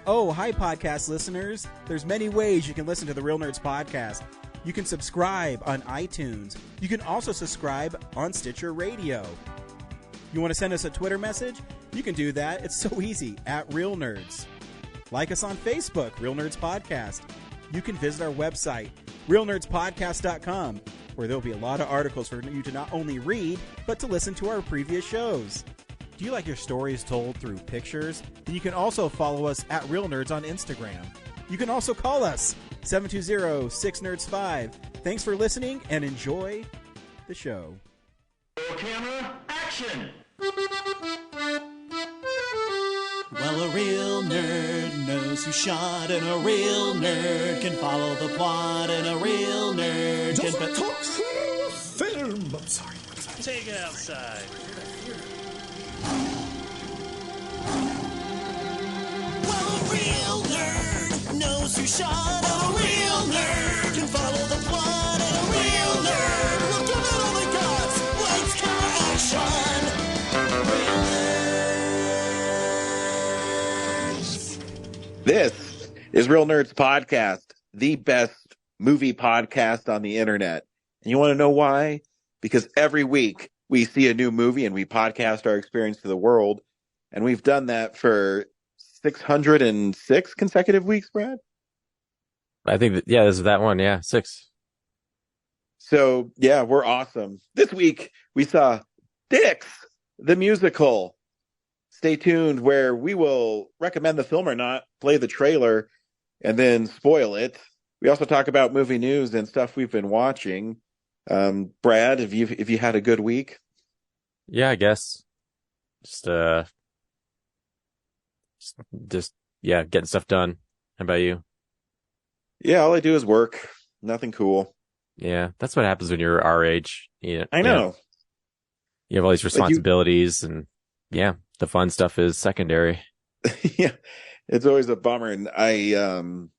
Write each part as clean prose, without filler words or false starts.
Oh, hi, podcast listeners. There's many ways you can listen to the Real Nerds podcast. You can subscribe on iTunes. You can also subscribe on Stitcher Radio. You want to send us a Twitter message? You can do that. It's so easy, at Real Nerds. Like us on Facebook, Real Nerds Podcast. You can visit our website, realnerdspodcast.com, where there'll be a lot of articles for you to not only read, but to listen to our previous shows. Do you like your stories told through pictures? Then you can also follow us at Real Nerds on Instagram. You can also call us, 720-6nerds5. Thanks for listening and enjoy the show. Camera, action! Well, a real nerd knows who shot, and a real nerd can follow the plot, and a real nerd can... talk film! I'm sorry. Take it outside. Well, a real nerd knows who shot, and a real nerd can follow the plot, and a real nerd will give it all they got. Lights, camera, action! Real nerds. This is Real Nerds Podcast, the best movie podcast on the internet. And you want to know why? Because every week we see a new movie and we podcast our experience to the world. And we've done that for 606 consecutive weeks, Brad. I think that, this is that one. Yeah, 6. So, yeah, we're awesome. This week we saw Dicks, the musical. Stay tuned where we will recommend the film or not, play the trailer, and then spoil it. We also talk about movie news and stuff we've been watching. Brad, have you had a good week? Yeah, I guess. Just getting stuff done. How about you? Yeah, all I do is work. Nothing cool. Yeah, that's what happens when you're our age. I know. You have all these responsibilities, and the fun stuff is secondary. Yeah, it's always a bummer. And I'm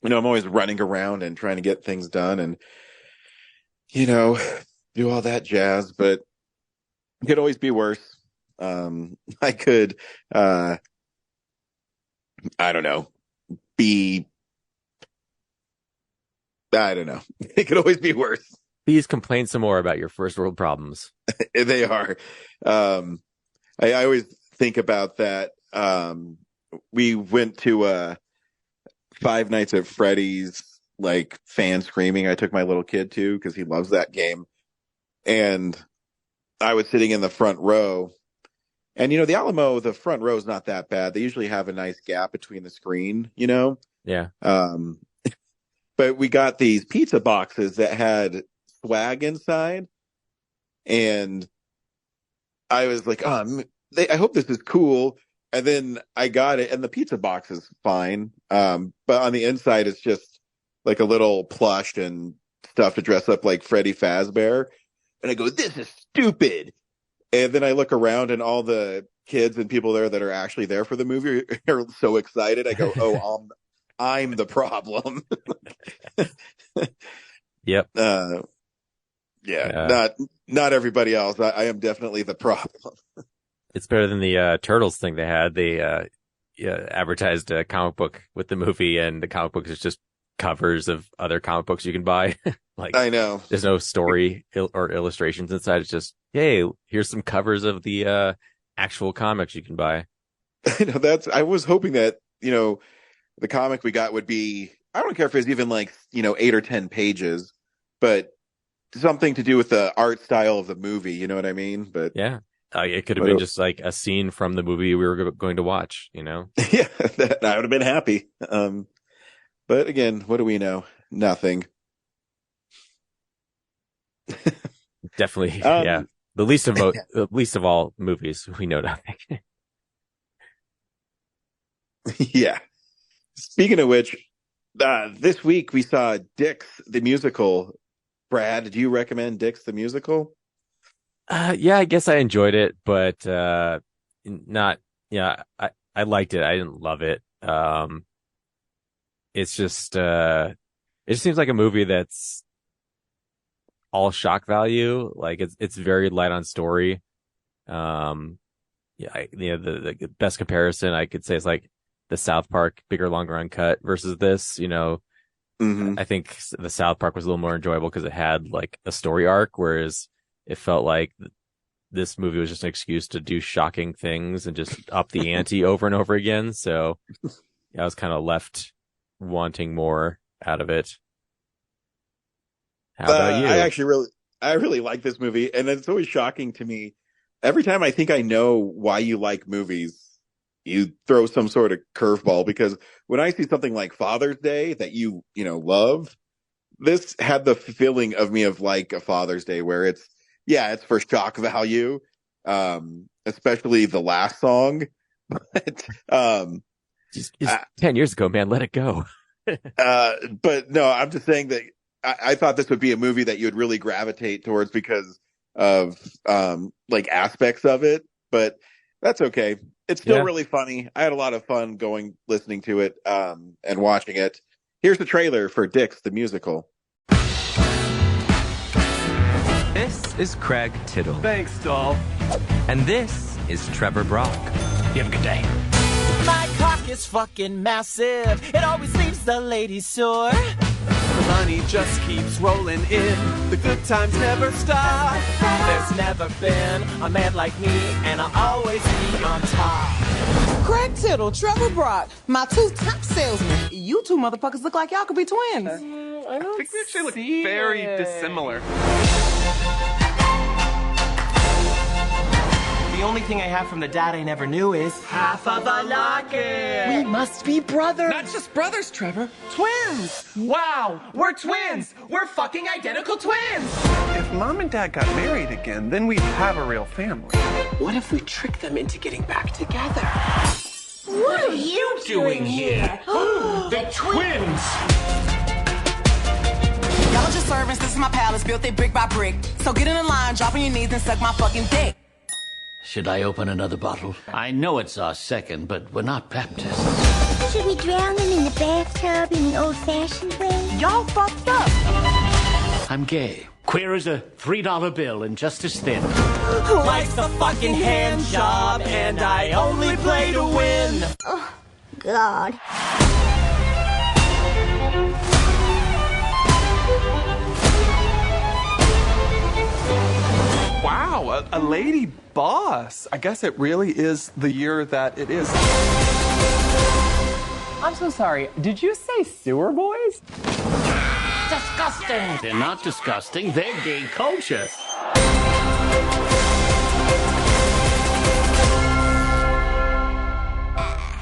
always running around and trying to get things done and, do all that jazz, but it could always be worse. I could, I don't know, it could always be worse. Please complain some more about your first world problems. They are. I always think about that. We went to Five Nights at Freddy's, like, fan screaming. I took my little kid to because he loves that game. And I was sitting in the front row. And, the Alamo, the front row is not that bad. They usually have a nice gap between the screen, Yeah. But we got these pizza boxes that had swag inside. And I was like, I hope this is cool. And then I got it, and the pizza box is fine. But on the inside, it's just like a little plush and stuff to dress up like Freddy Fazbear. And I go, this is stupid. And then I look around, and all the kids and people there that are actually there for the movie are so excited. I go, oh, I'm the problem. Yep. Not everybody else. I am definitely the problem. It's better than the Turtles thing they had. They advertised a comic book with the movie, and the comic book is just covers of other comic books you can buy. Like, I know. There's no story or illustrations inside. It's just, hey, here's some covers of the actual comics you can buy. I was hoping that, the comic we got would be, I don't care if it's even like, 8 or 10 pages, but something to do with the art style of the movie. You know what I mean? But yeah. It could have been just like a scene from the movie we were going to watch, Yeah, I would have been happy. But again, what do we know? Nothing. Definitely, yeah. The least of all movies, we know nothing. Yeah. Speaking of which, this week we saw Dicks the musical. Brad, do you recommend Dicks the musical? Yeah, I guess I enjoyed it, but not. Yeah, I liked it. I didn't love it. It's just it just seems like a movie that's all shock value. Like it's very light on story. The best comparison I could say is like the South Park Bigger, Longer, Uncut versus this. I think the South Park was a little more enjoyable because it had like a story arc, whereas it felt like this movie was just an excuse to do shocking things and just up the ante over and over again. So I was kind of left wanting more out of it. How about you? I really like this movie, and it's always shocking to me. Every time I think I know why you like movies, you throw some sort of curveball, because when I see something like Father's Day that you love, this had the feeling of me of like a Father's Day where it's for shock value, especially the last song. But it's 10 years ago, man, let it go. But no, I'm just saying that I thought this would be a movie that you would really gravitate towards because of like aspects of it, but that's okay. It's still really funny. I had a lot of fun listening to it, and watching it. Here's the trailer for Dix the Musical. This is Craig Tittle. Thanks, doll. And this is Trevor Brock. You have a good day. My cock is fucking massive. It always leaves the ladies sore. The money just keeps rolling in. The good times never stop. There's never been a man like me, and I'll always be on top. Craig Tittle, Trevor Brock, my two top salesmen. You two motherfuckers look like y'all could be twins. I think we actually look very dissimilar. The only thing I have from the dad I never knew is half of a locket. We must be brothers. Not just brothers, Trevor. Twins. Wow, we're twins. We're fucking identical twins. If mom and dad got married again, then we'd have a real family. What if we trick them into getting back together? What are you doing here? The twins! Y'all are just servants, this is my palace, built it brick by brick. So get in the line, drop on your knees and suck my fucking dick. Should I open another bottle? I know it's our second, but we're not Baptists. Should we drown them in the bathtub in the old-fashioned way? Y'all fucked up. I'm gay. Queer as a $3 bill and just as thin. Life's a fucking hand job, and I only play to win. Oh, God. Wow, a lady boss. I guess it really is the year that it is. I'm so sorry. Did you say sewer boys? Disgusting. They're not disgusting. They're gay culture.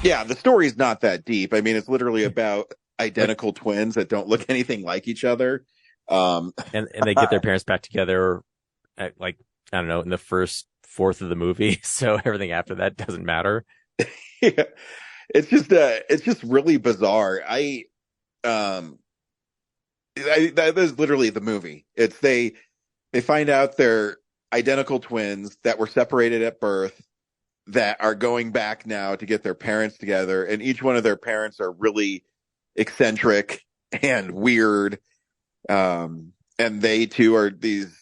Yeah, the story's not that deep. I mean, it's literally about identical twins that don't look anything like each other. And they get their parents back together, like, I don't know, in the first fourth of the movie. So everything after that doesn't matter. Yeah. It's just really bizarre. That is literally the movie. It's they find out they're identical twins that were separated at birth, that are going back now to get their parents together, and each one of their parents are really eccentric and weird. And they too are these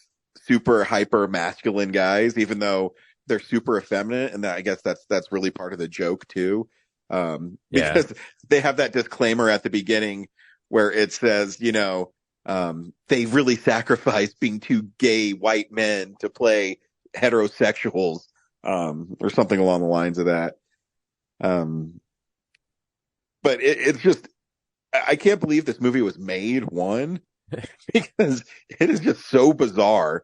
super hyper masculine guys, even though they're super effeminate. And I guess that's really part of the joke too. Because they have that disclaimer at the beginning where it says, they really sacrifice being two gay white men to play heterosexuals, or something along the lines of that. But it's just, I can't believe this movie was made, because it is just so bizarre.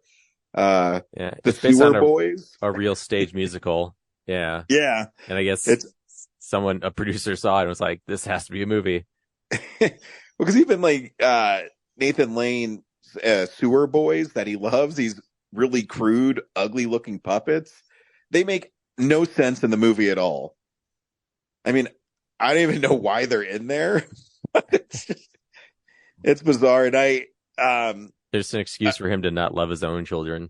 The Sewer Boys, a real stage musical. Yeah. Yeah. And I guess a producer saw it and was like, this has to be a movie. Because even like Nathan Lane's Sewer Boys that he loves, these really crude, ugly looking puppets, they make no sense in the movie at all. I mean, I don't even know why they're in there. It's bizarre. And there's an excuse for him to not love his own children.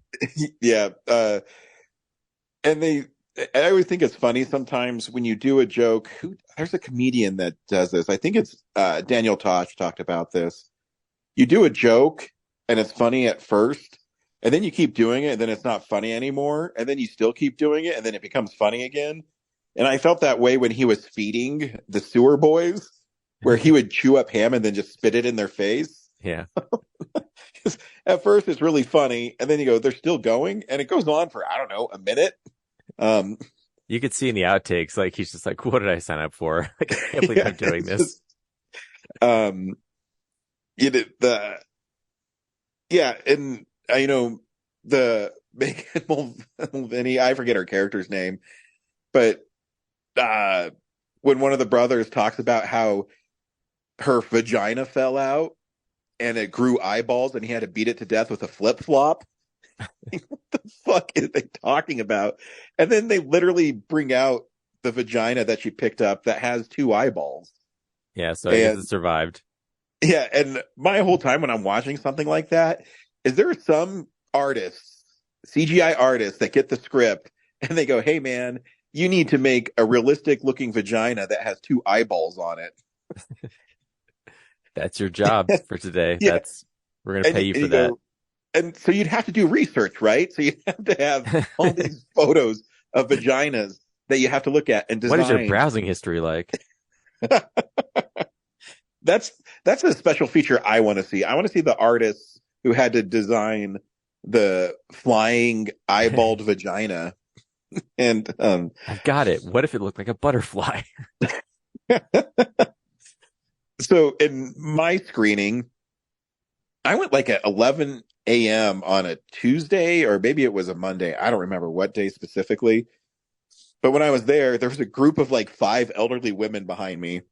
Yeah. And I always think it's funny sometimes when you do a joke. There's a comedian that does this. I think it's Daniel Tosh talked about this. You do a joke and it's funny at first, and then you keep doing it, and then it's not funny anymore, and then you still keep doing it, and then it becomes funny again. And I felt that way when he was feeding the sewer boys, where he would chew up ham and then just spit it in their face. Yeah. At first, it's really funny. And then you go, they're still going. And it goes on for, I don't know, a minute. You could see in the outtakes, like, he's just like, what did I sign up for? Like, I can't believe I'm doing this. And the Megan Mulvaney, I forget her character's name, but when one of the brothers talks about how her vagina fell out and it grew eyeballs and he had to beat it to death with a flip-flop. What the fuck is they talking about? And then they literally bring out the vagina that she picked up that has 2 eyeballs. Yeah, so it survived. Yeah, and my whole time when I'm watching something like that, is there some artists, CGI artists, that get the script and they go, hey man, you need to make a realistic looking vagina that has 2 eyeballs on it. That's your job for today. Yeah. We're going to pay you for that. And so you'd have to do research, right? So you'd have to have all these photos of vaginas that you have to look at and design. What is your browsing history like? That's a special feature I want to see. I want to see the artists who had to design the flying eyeballed vagina. And I've got it. What if it looked like a butterfly? So in my screening, I went like at 11 a.m. on a Tuesday, or maybe it was a Monday. I don't remember what day specifically. But when I was there was a group of like 5 elderly women behind me.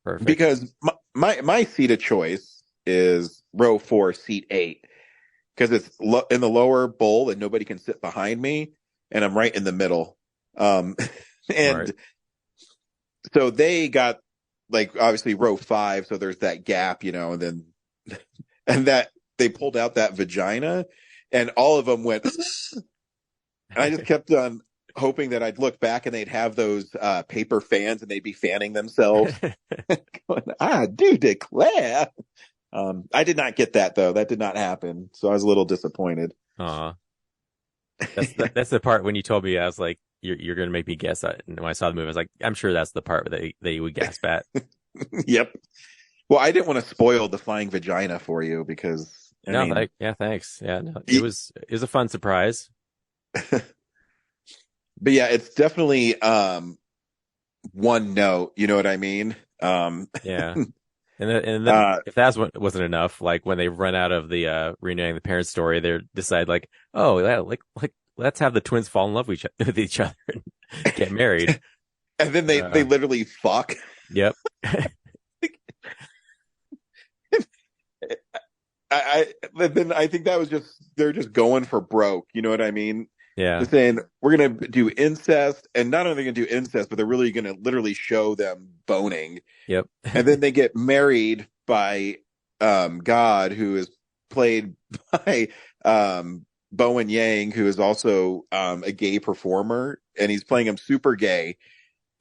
Perfect. Because my seat of choice is row 4, seat 8, because it's in the lower bowl and nobody can sit behind me, and I'm right in the middle. And right. So they got like obviously row 5, so there's that gap, and then and that they pulled out that vagina, and all of them went. And I just kept on hoping that I'd look back and they'd have those paper fans and they'd be fanning themselves. Going, I do declare. I did not get that though. That did not happen. So I was a little disappointed. That's the part when you told me, I was like, you're going to make me guess. And when I saw the movie, I was like, I'm sure that's the part that you would gasp at. Yep. Well, I didn't want to spoil the flying vagina for you because thanks. Yeah, no, it was a fun surprise. But yeah, it's definitely one note. You know what I mean? Yeah. And then if that wasn't enough, like when they run out of the reuniting the parents story, they decide like, oh, let's have the twins fall in love with each other and get married. And then they literally fuck. Yep. I think that was they're just going for broke. You know what I mean? Yeah. They're saying we're going to do incest, and not only going to do incest, but they're really going to literally show them boning. Yep. And then they get married by God, who is played by Bowen Yang, who is also a gay performer, and he's playing him super gay.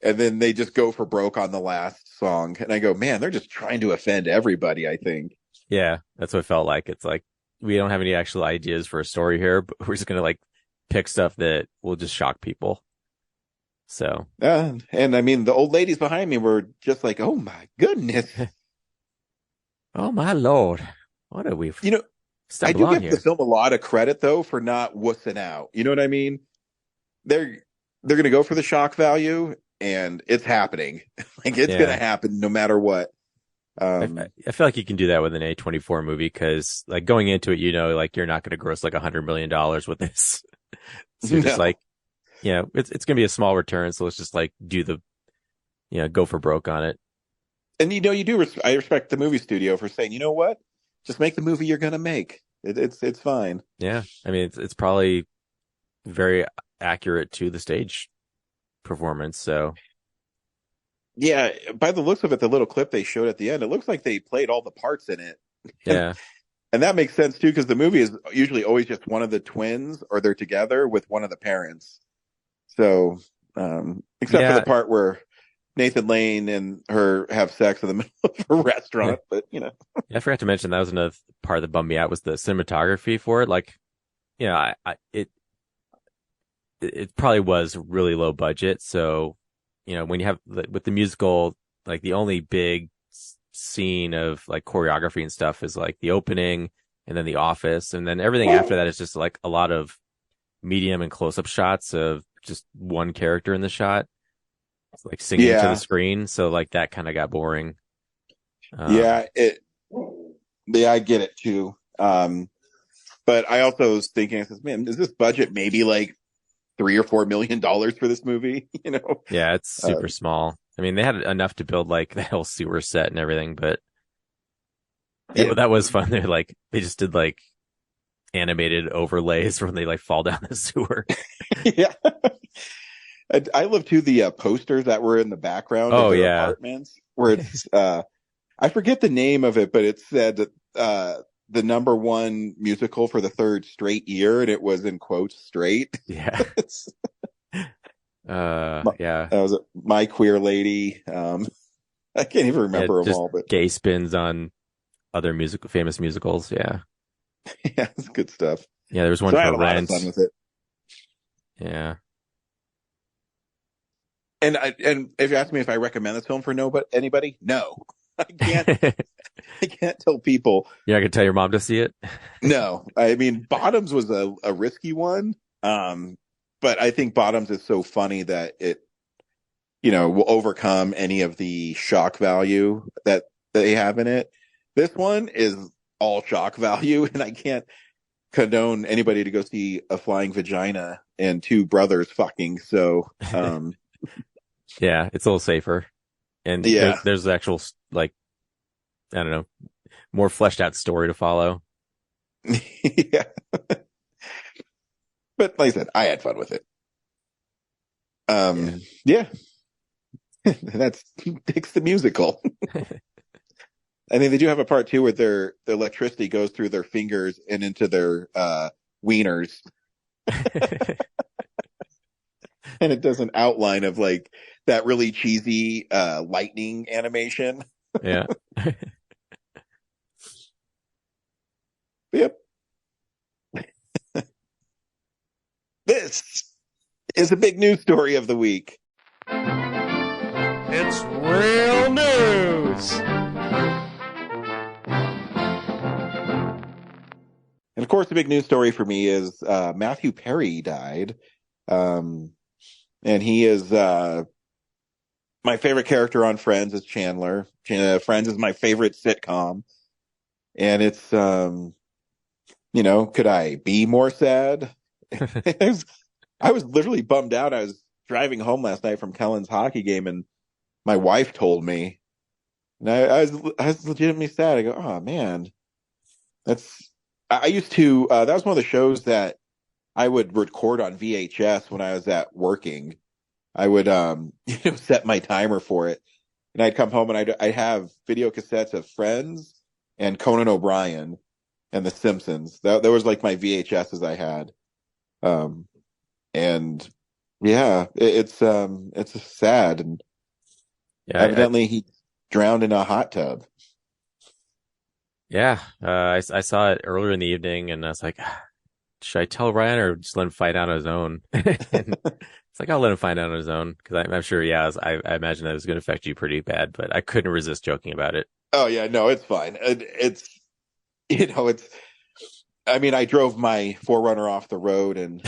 And then they just go for broke on the last song. And I go, man, they're just trying to offend everybody, I think. Yeah, that's what it felt like. It's like, we don't have any actual ideas for a story here, but we're just going to like pick stuff that will just shock people. So. And I mean, the old ladies behind me were just like, oh my goodness. Oh my Lord. What are we? I do give the film a lot of credit though for not wussing out. You know what I mean? They're going to go for the shock value, and it's happening. Like it's going to happen no matter what. I feel like you can do that with an A24 movie because, like, going into it, like you're not going to gross like $100 million with this. So you're just like, it's going to be a small return. So let's just like do go for broke on it. And I respect the movie studio for saying, you know what, just make the movie you're going to make. It's fine. Yeah, I mean it's probably very accurate to the stage performance. So. Yeah, by the looks of it, the little clip they showed at the end, it looks like they played all the parts in it. Yeah. And that makes sense, too, because the movie is usually always just one of the twins, or they're together with one of the parents. So, except for the part where Nathan Lane and her have sex in the middle of a restaurant, but, Yeah, I forgot to mention, that was another part that bummed me out, was the cinematography for it. Like, it probably was really low budget, so when you have with the musical, like the only big scene of like choreography and stuff is like the opening and then the office, and then everything after that is just like a lot of medium and close-up shots of just one character in the shot, like singing to the screen. So like that kind of got boring. I get it too. But I also was thinking, I says, man, is this budget maybe like $3 or $4 million for this movie? Yeah, it's super small. I mean, they had enough to build like the whole sewer set and everything, but that was fun. They just did like animated overlays when they like fall down the sewer. Yeah. I love too the posters that were in the background of their apartments, where it's I forget the name of it, but it said the #1 musical for the 3rd straight year, and it was in quotes straight. Yeah. That was My Queer Lady. I can't even remember them all, but gay spins on other famous musicals. Yeah. Yeah, it's good stuff. Yeah, there was one for Rent. Fun with it. Yeah. And if you ask me if I recommend this film for anybody, no. I can't tell people. You're not gonna tell your mom to see it? No. I mean, Bottoms was a risky one. But I think Bottoms is so funny that it, will overcome any of the shock value that they have in it. This one is all shock value, and I can't condone anybody to go see a flying vagina and 2 brothers fucking. So, yeah, it's a little safer. And there's actual, like, I don't know, more fleshed out story to follow. Yeah. But like I said, I had fun with it. Yeah. That's Dick's the Musical. I mean, they do have a part too where the electricity goes through their fingers and into their wieners. And it does an outline of like that really cheesy lightning animation. Yeah. Yep. This is a big news story of the week. It's real news. And of course, the big news story for me is Matthew Perry died. And he is my favorite character on Friends is Chandler. Friends is my favorite sitcom. And it's, could I be more sad? I was literally bummed out. I was driving home last night from Kellen's hockey game, and my wife told me, and I was legitimately sad. I go, oh man, I used to, that was one of the shows that I would record on VHS when I was working. I would, set my timer for it, and I'd come home and I'd have video cassettes of Friends and Conan O'Brien and The Simpsons. That was like my VHSs I had. And yeah, it's sad. And evidently he drowned in a hot tub. Yeah. I saw it earlier in the evening, and I was like, should I tell Ryan or just let him find out on his own? It's like, I'll let him find out on his own. Cause I'm sure, I imagine that it was going to affect you pretty bad, but I couldn't resist joking about it. Oh yeah, no, it's fine. I mean, I drove my 4Runner off the road, and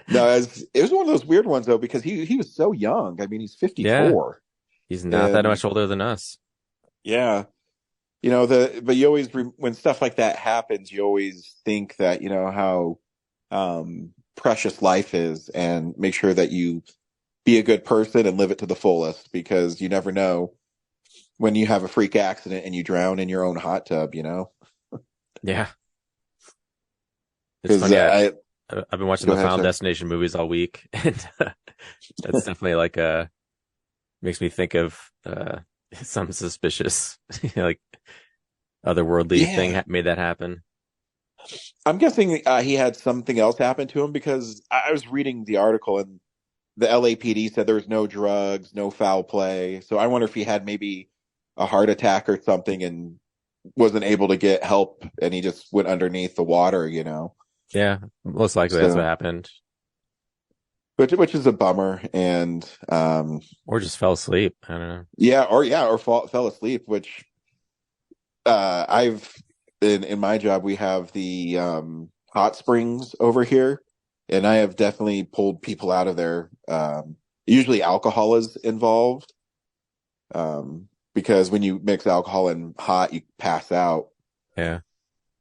no, it was one of those weird ones though, because he was so young. I mean, he's 54. Yeah. He's not that much older than us. Yeah. But you always, when stuff like that happens, you always think that, how precious life is, and make sure that you be a good person and live it to the fullest, because you never know when you have a freak accident and you drown in your own hot tub, Yeah. It's funny. I've been watching the Final Destination movies all week, and that's definitely like makes me think of some suspicious, like otherworldly thing made that happen. I'm guessing he had something else happen to him, because I was reading the article and the LAPD said there was no drugs, no foul play. So I wonder if he had maybe a heart attack or something and wasn't able to get help, and he just went underneath the water, Yeah, most likely that's what happened. which is a bummer. And or just fell asleep. I don't know. Or fell asleep. Which I've in my job we have the hot springs over here, and I have definitely pulled people out of there. Usually, alcohol is involved. Because when you mix alcohol and hot, you pass out. Yeah.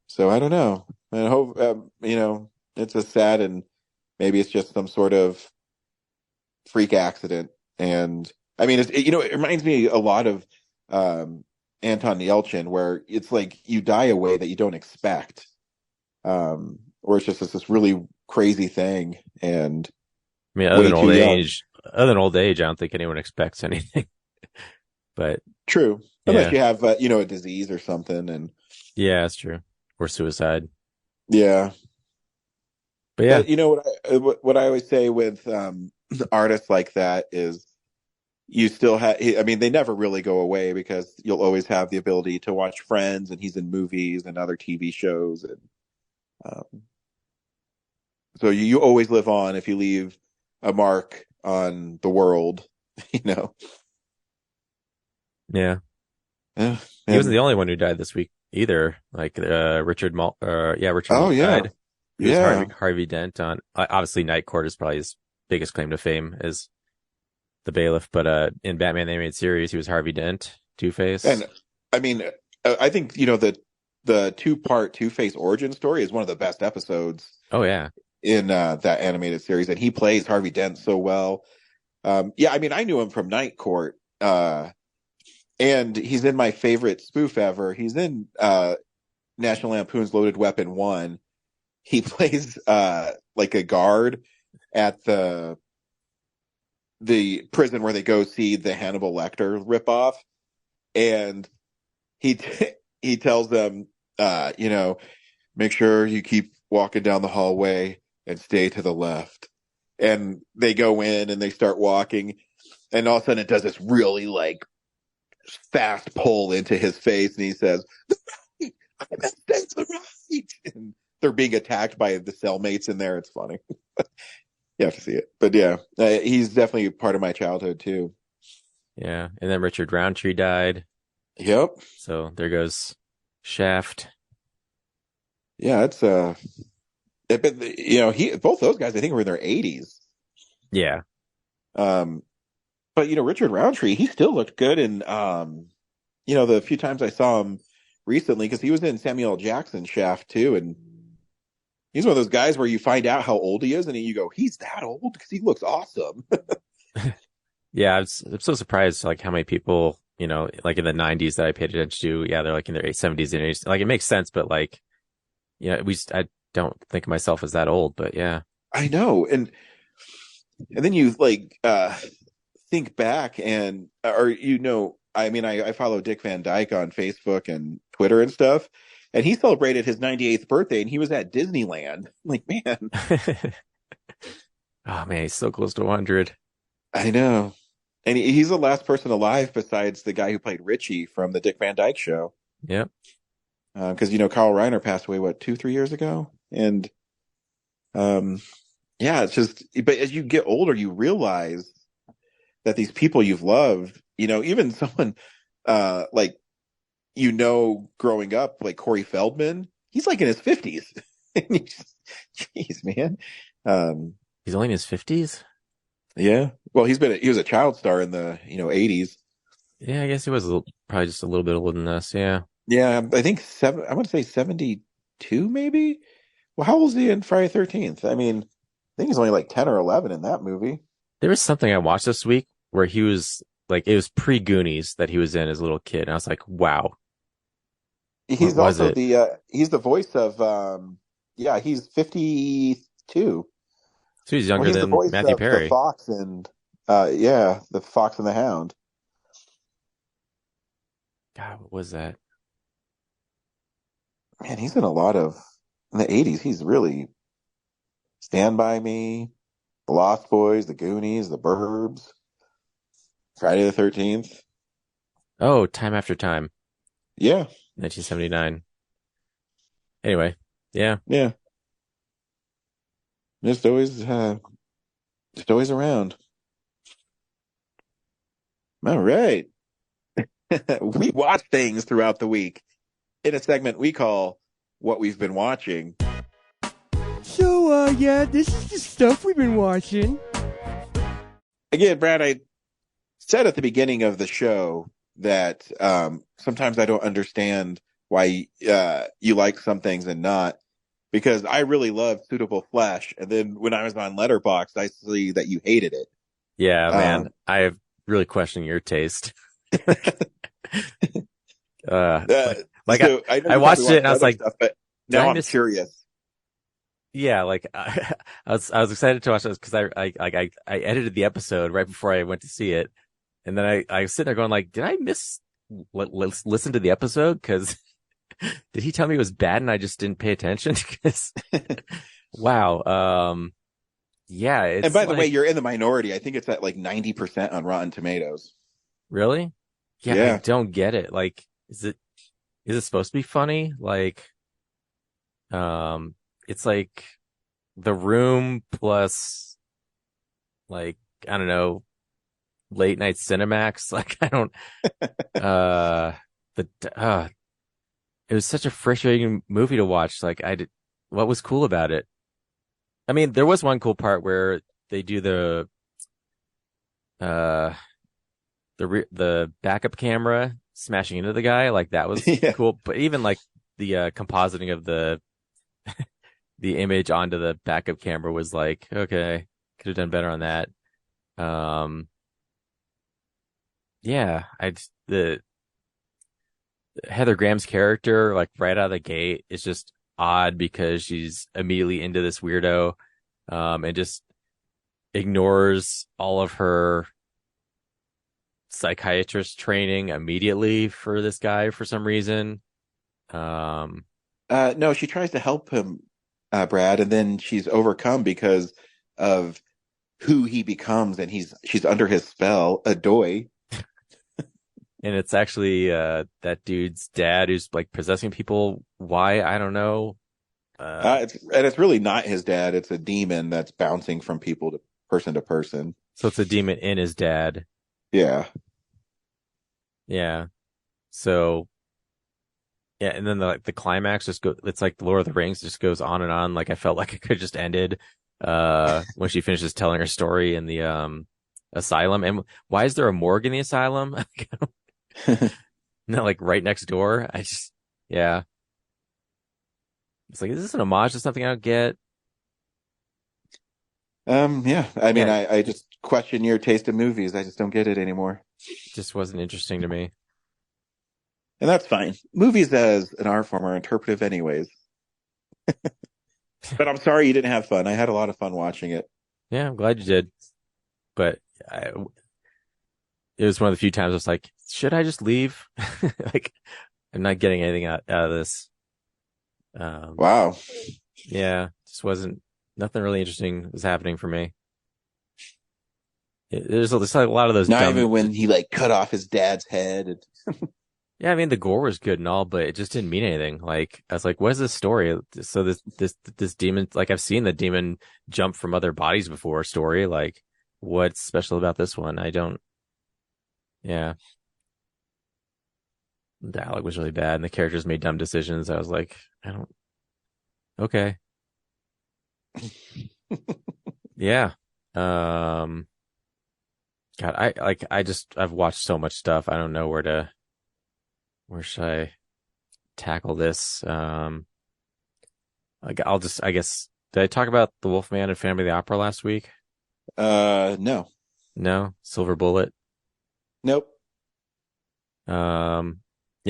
So I don't know. I hope, it's a sad, and maybe it's just some sort of freak accident. And I mean, it reminds me a lot of Anton Yelchin, where it's like you die a way that you don't expect. Or it's just this really crazy thing. And I mean, other than old age, I don't think anyone expects anything. But true, unless you have a disease or something, and yeah, that's true, or suicide. Yeah, but yeah, what I always say with artists like that is you still have. I mean, they never really go away because you'll always have the ability to watch Friends, and he's in movies and other TV shows, and so you always live on if you leave a mark on the world, Yeah. He wasn't the only one who died this week either. Like Richard Malk died. He was Harvey Dent on obviously Night Court is probably his biggest claim to fame as the bailiff, but in Batman the Animated Series he was Harvey Dent, Two-Face. And I mean I think the 2-part Two-Face origin story is one of the best episodes. Oh yeah. In that animated series, and he plays Harvey Dent so well. I mean I knew him from Night Court. And he's in my favorite spoof ever. He's in National Lampoon's Loaded Weapon 1. He plays like a guard at the prison where they go see the Hannibal Lecter ripoff. And he tells them, make sure you keep walking down the hallway and stay to the left. And they go in and they start walking. And all of a sudden it does this really like fast pull into his face, and he says, "The right, I must stay to the right." And they're being attacked by the cellmates in there. It's funny. You have to see it, but yeah, he's definitely part of my childhood too. Yeah, and then Richard Roundtree died. Yep. So there goes Shaft. Yeah, it's both those guys I think were in their 80s. Yeah. But Richard Roundtree, he still looked good in the few times I saw him recently, because he was in Samuel L. Jackson's Shaft too, and he's one of those guys where you find out how old he is, and you go, he's that old because he looks awesome. Yeah, I'm so surprised like how many people like in the 90s that I paid attention to. Yeah, they're like in their 70s and 80s. Like it makes sense, but like I don't think of myself as that old, but yeah, I know, and then you like think back and I follow Dick Van Dyke on Facebook and Twitter and stuff, and he celebrated his 98th birthday and he was at Disneyland. I'm like, man. Oh man, he's so close to 100. I know. And he's the last person alive besides the guy who played Richie from the Dick Van Dyke Show. Yep. Because Carl Reiner passed away 2-3 years ago, and it's just. But as you get older, you realize that these people you've loved, even someone growing up, like Corey Feldman, he's like in his 50s. Jeez, man. He's only in his 50s? Yeah. Well, he was a child star in the 80s. Yeah, I guess he was probably just a little bit older than us. Yeah. Yeah, I think I want to say 72 maybe. Well, how old is he in Friday the 13th? I mean, I think he's only like 10 or 11 in that movie. There was something I watched this week where he was like, it was pre-Goonies that he was in as a little kid. And I was like, wow. He's also he's the voice of, he's 52. So he's younger than Matthew Perry. The Fox and, the Fox and the Hound. God, what was that? Man, he's in a lot of, in the 80s, he's really Stand By Me, The Lost Boys, The Goonies, The Burbs, Friday the 13th. Oh, Time After Time. Yeah. 1979. Anyway, yeah. Yeah. Just always Just always around. All right. We watch things throughout the week in a segment we call What We've Been Watching. So, yeah, this is the stuff we've been watching. Again, Brad, I said at the beginning of the show that sometimes I don't understand why you like some things and not, because I really love Suitable Flesh, and then when I was on Letterboxd, I see that you hated it. Yeah, man, I really question your taste. I watched it and I was like, stuff, but now I'm curious. Yeah, like I was excited to watch this because I edited the episode right before I went to see it, and then I was sitting there going like, did I listen to the episode? Because did he tell me it was bad and I just didn't pay attention? Because wow, yeah. And by the way, you're in the minority. I think it's at like 90% on Rotten Tomatoes. Really? Yeah, I don't get it. Like, is it supposed to be funny? Like, it's like The Room plus, like, I don't know, late night Cinemax. Like, I don't, it was such a frustrating movie to watch. Like, what was cool about it? I mean, there was one cool part where they do the backup camera smashing into the guy. Like, that was cool. But even like the compositing of the image onto the backup camera was like, okay, could have done better on that. Yeah, the Heather Graham's character, like right out of the gate, is just odd because she's immediately into this weirdo, and just ignores all of her psychiatrist training immediately for this guy for some reason. No, she tries to help him, Brad, and then she's overcome because of who he becomes, and she's under his spell, Adoy. And it's actually that dude's dad who's like possessing people. Why? I don't know. It's really not his dad. It's a demon that's bouncing from people to person. So it's a demon in his dad. Yeah. Yeah. So, yeah. And then the climax it's like the Lord of the Rings just goes on and on. Like, I felt like it could have just ended, when she finishes telling her story in the, asylum. And why is there a morgue in the asylum? No, like right next door. Yeah. It's like, is this an homage to something I don't get? Yeah. I mean, yeah. I just question your taste in movies. I just don't get it anymore. It just wasn't interesting to me. And that's fine. Movies as an art form are interpretive anyways. But I'm sorry you didn't have fun. I had a lot of fun watching it. Yeah, I'm glad you did. But it was one of the few times I was like, should I just leave? Like, I'm not getting anything out of this. Wow. Yeah, just nothing really interesting was happening for me. There's like a lot of those. Not even when he like cut off his dad's head. Yeah, I mean, the gore was good and all, but it just didn't mean anything. Like, I was like, what is this story? So this demon, like, I've seen the demon jump from other bodies before story. Like, what's special about this one? Yeah. The dialogue was really bad and the characters made dumb decisions. I was like, okay. Yeah. God, I've watched so much stuff. I don't know where should I tackle this? I guess, did I talk about The Wolfman and Phantom of the Opera last week? No. No? Silver Bullet? Nope. Yeah,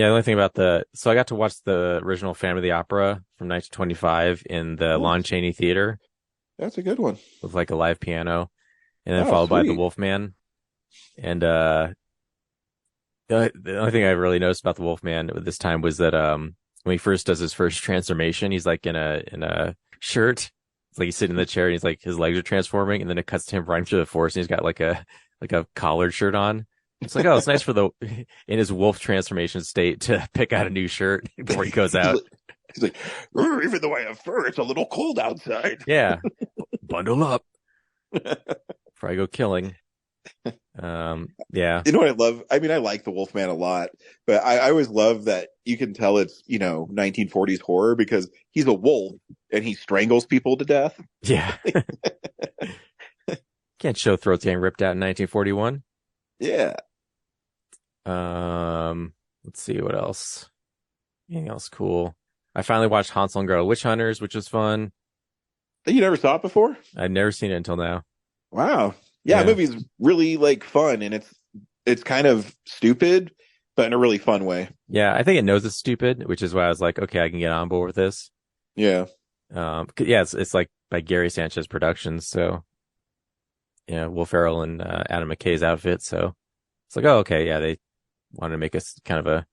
the only thing about so I got to watch the original Phantom of the Opera from 1925 in the Lon Chaney Theater. That's a good one. With like a live piano, and then followed by The Wolfman. And, the only thing I really noticed about The Wolfman this time was that, when he first does his first transformation, he's like in a shirt. It's like he's sitting in the chair and he's like, his legs are transforming, and then it cuts to him running through the forest and he's got like a collared shirt on. It's like, oh, it's nice for in his wolf transformation state to pick out a new shirt before he goes out. He's like, even though I have fur, it's a little cold outside. Yeah. Bundle up. before I go killing. Yeah. You know what I love? I mean, I like the Wolfman a lot, but I always love that you can tell it's, 1940s horror because he's a wolf and he strangles people to death. Yeah. Can't show throats getting ripped out in 1941. Yeah. Let's see what else. Anything else cool? I finally watched Hansel and Gretel Witch Hunters, which was fun. You never saw it before? I'd never seen it until now. Wow. Yeah, the movie's really fun, and it's kind of stupid, but in a really fun way. Yeah, I think it knows it's stupid, which is why I was like, okay, I can get on board with this. Yeah. It's like by Gary Sanchez Productions, so Will Ferrell and Adam McKay's outfit. So it's like, oh, okay, yeah, they wanted to make us kind of a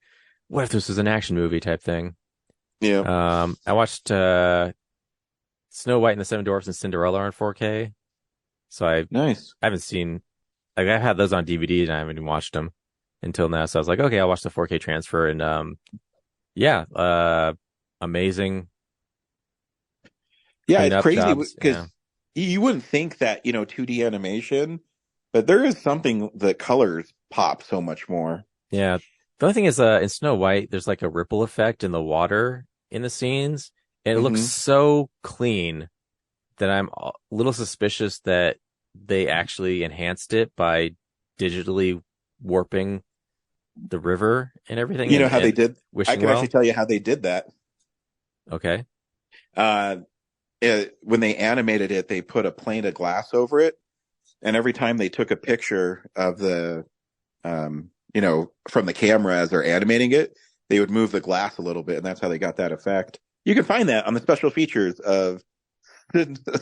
what if this was an action movie type thing. Yeah. I watched Snow White and the Seven Dwarfs and Cinderella on 4K. So I haven't seen, I've had those on DVD and I haven't even watched them until now. So I was like, okay, I'll watch the 4K transfer, and amazing. Yeah, it's crazy because you wouldn't think that 2D animation, but there is something that colors pop so much more. Yeah, the only thing is, in Snow White, there's like a ripple effect in the water in the scenes, and it looks so clean that I'm a little suspicious that they actually enhanced it by digitally warping the river and everything. You know how they did? I can actually tell you how they did that. Okay. When they animated it, they put a plane of glass over it, and every time they took a picture of the, from the camera as they're animating it, they would move the glass a little bit, and that's how they got that effect. You can find that on the special features of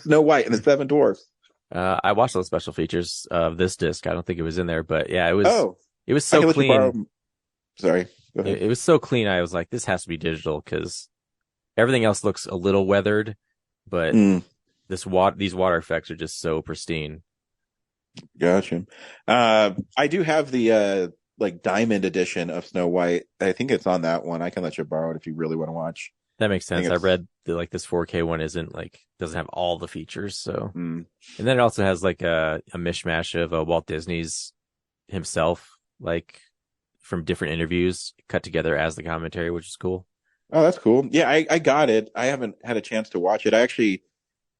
Snow White and the Seven Dwarfs. I watched those special features of this disc. I don't think it was in there, but yeah, it was so clean. Sorry. Go ahead. It was so clean. I was like, this has to be digital because everything else looks a little weathered, but these water effects are just so pristine. Gotcha. I do have the diamond edition of Snow White. I think it's on that one. I can let you borrow it if you really want to watch. That makes sense. I read that this 4K one doesn't have all the features. So, and then it also has a mishmash of Walt Disney's himself, from different interviews cut together as the commentary, which is cool. Oh, that's cool. Yeah, I got it. I haven't had a chance to watch it.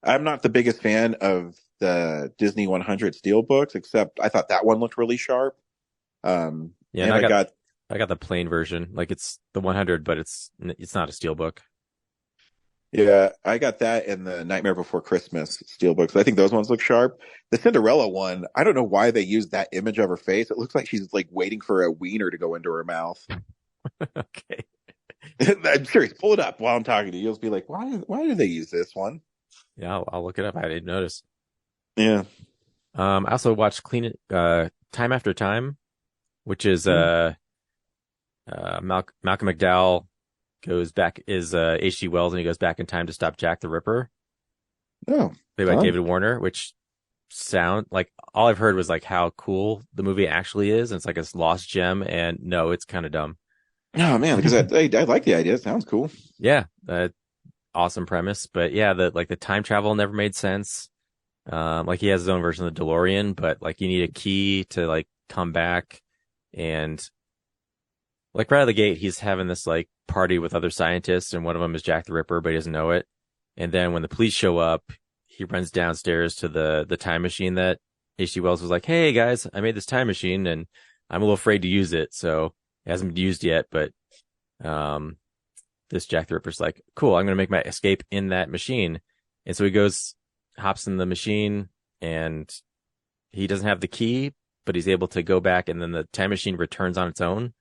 I'm not the biggest fan of the Disney 100 Steelbooks, except I thought that one looked really sharp. I got the plain version. It's the 100, but it's not a Steelbook. Yeah, I got that in the Nightmare Before Christmas Steelbooks. I think those ones look sharp. The Cinderella one, I don't know why they used that image of her face. It looks like she's waiting for a wiener to go into her mouth. Okay. I'm serious. Pull it up while I'm talking to you. You'll be like, why did they use this one? Yeah, I'll look it up. I didn't notice. Yeah. I also watched Time After Time, which is Malcolm McDowell is H.G. Wells, and he goes back in time to stop Jack the Ripper. Oh, played by David Warner, which sound all I've heard was how cool the movie actually is, and it's this lost gem, and no, it's kind of dumb. Oh man, because I like the idea. It sounds cool. Yeah, awesome premise, but yeah, the time travel never made sense. He has his own version of the DeLorean, but you need a key to come back, and right out of the gate, he's having this party with other scientists, and one of them is Jack the Ripper, but he doesn't know it. And then when the police show up, he runs downstairs to the time machine that H.G. Wells was like, "Hey guys, I made this time machine, and I'm a little afraid to use it, so it hasn't been used yet." But this Jack the Ripper's like, "Cool, I'm gonna make my escape in that machine." And so he hops in the machine, and he doesn't have the key, but he's able to go back, and then the time machine returns on its own,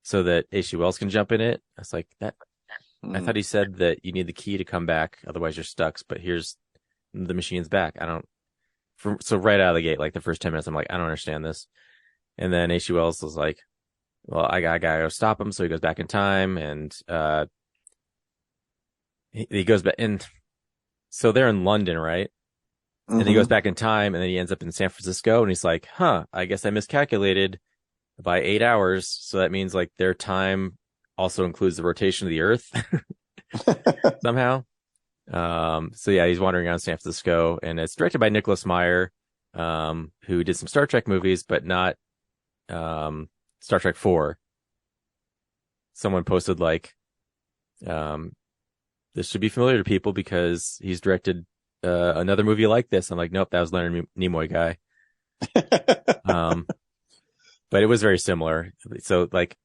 so that H.G. Wells can jump in it. I was like, that. I thought he said that you need the key to come back, otherwise you're stuck. But here's the machine's back. So right out of the gate, the first 10 minutes, I'm like, I don't understand this. And then H.G. Wells was like, well, I gotta go stop him. So he goes back in time, and he goes back, and so they're in London, right? Mm-hmm. And he goes back in time, and then he ends up in San Francisco, and he's like, I guess I miscalculated by 8 hours. So that means their time also includes the rotation of the earth somehow. So yeah, he's wandering around San Francisco, and it's directed by Nicholas Meyer, who did some Star Trek movies, but not Star Trek 4. Someone posted like, this should be familiar to people because he's directed another movie like this. I'm like, nope, that was Leonard Nimoy guy. But it was very similar. So like,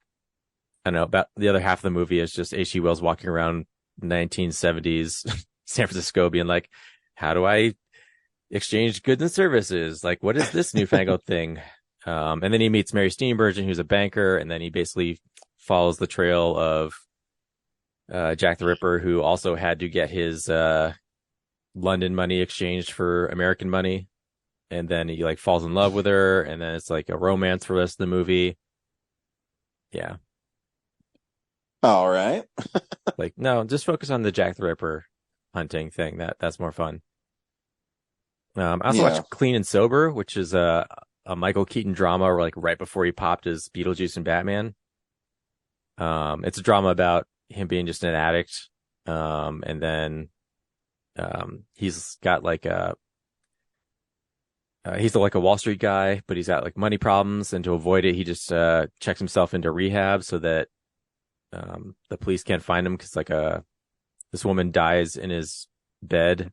I don't know, about the other half of the movie is just H.G. Wells walking around 1970s San Francisco being like, how do I exchange goods and services? Like, what is this newfangled thing? And then he meets Mary Steenburgen, who's a banker, and then he basically follows the trail of Jack the Ripper, who also had to get his London money exchanged for American money. And then he like falls in love with her, and then it's like a romance for the rest of the movie. Yeah. All right. Like, no, just focus on the Jack the Ripper hunting thing. That's more fun. I also watched Clean and Sober, which is a Michael Keaton drama, like right before he popped as Beetlejuice and Batman. It's a drama about him being just an addict. And then he's got like he's like a Wall Street guy, but he's got like money problems, and to avoid it, he just checks himself into rehab so that the police can't find him because like this woman dies in his bed